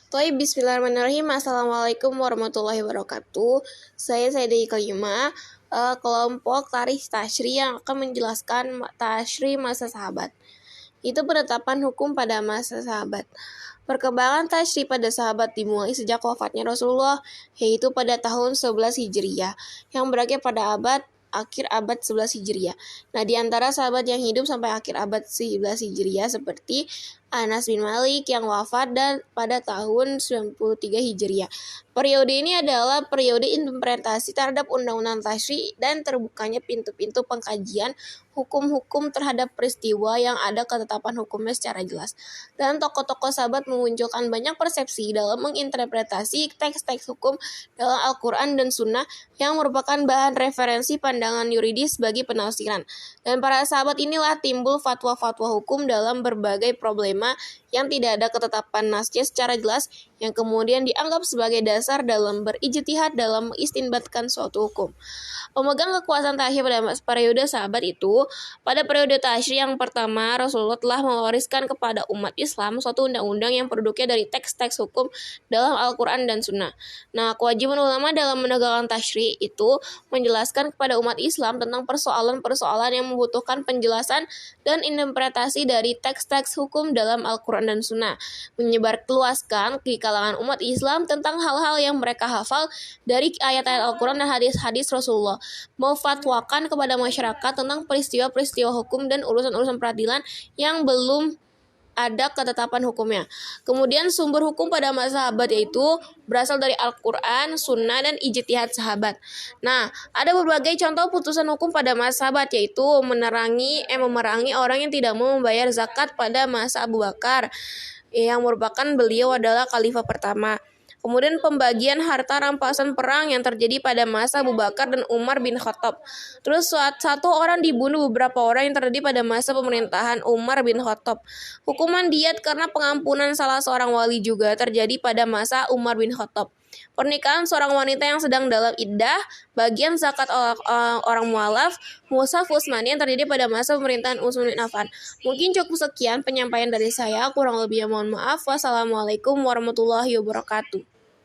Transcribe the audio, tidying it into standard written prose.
Bismillahirrahmanirrahim. Assalamualaikum warahmatullahi wabarakatuh. Saya Sayyidah Kalimah, kelompok Tarikh Tashri yang akan menjelaskan Tashri masa sahabat. Itu penetapan hukum pada masa sahabat. Perkembangan Tashri pada sahabat dimulai sejak wafatnya Rasulullah, yaitu pada tahun 11 Hijriah, yang berakhir pada akhir abad 11 Hijriah. Nah, di antara sahabat yang hidup sampai akhir abad 11 Hijriah seperti Anas bin Malik yang wafat pada tahun 93 Hijriah. Periode ini adalah periode implementasi terhadap undang-undang Tashri dan terbukanya pintu-pintu pengkajian hukum-hukum terhadap peristiwa yang ada ketetapan hukumnya secara jelas. Dan tokoh-tokoh sahabat memunculkan banyak persepsi dalam menginterpretasi teks-teks hukum dalam Al-Quran dan Sunnah yang merupakan bahan referensi pandangan yuridis bagi penafsiran. Dan para sahabat inilah timbul fatwa-fatwa hukum dalam berbagai problema yang tidak ada ketetapan nasnya secara jelas yang kemudian dianggap sebagai dasar dalam berijtihad dalam mengistinbatkan suatu hukum. Pemegang kekuasaan terakhir pada periode sahabat itu, pada periode Tashri yang pertama, Rasulullah telah mewariskan kepada umat Islam suatu undang-undang yang produknya dari teks-teks hukum dalam Al-Quran dan Sunnah. Nah, kewajiban ulama dalam menegakkan Tashri itu menjelaskan kepada umat Islam tentang persoalan-persoalan yang membutuhkan penjelasan dan interpretasi dari teks-teks hukum dalam Al-Quran dan Sunnah, menyebarluaskan di kalangan umat Islam tentang hal-hal yang mereka hafal dari ayat-ayat Al-Quran dan hadis-hadis Rasulullah, memfatwakan kepada masyarakat tentang peristiwa-peristiwa hukum dan urusan-urusan peradilan yang belum ada ketetapan hukumnya. Kemudian sumber hukum pada masa sahabat yaitu berasal dari Al-Quran, Sunnah, dan ijtihad sahabat. Nah, ada berbagai contoh putusan hukum pada masa sahabat yaitu memerangi orang yang tidak mau membayar zakat pada masa Abu Bakar, yang merupakan beliau adalah khalifah pertama. Kemudian pembagian harta rampasan perang yang terjadi pada masa Abu Bakar dan Umar bin Khattab. Terus satu orang dibunuh beberapa orang yang terjadi pada masa pemerintahan Umar bin Khattab. Hukuman diat karena pengampunan salah seorang wali juga terjadi pada masa Umar bin Khattab. Pernikahan seorang wanita yang sedang dalam iddah, bagian zakat orang mualaf, mushaf Utsmani yang terjadi pada masa pemerintahan Utsman bin Affan. Mungkin cukup sekian penyampaian dari saya, kurang lebihnya mohon maaf. Wassalamualaikum warahmatullahi wabarakatuh.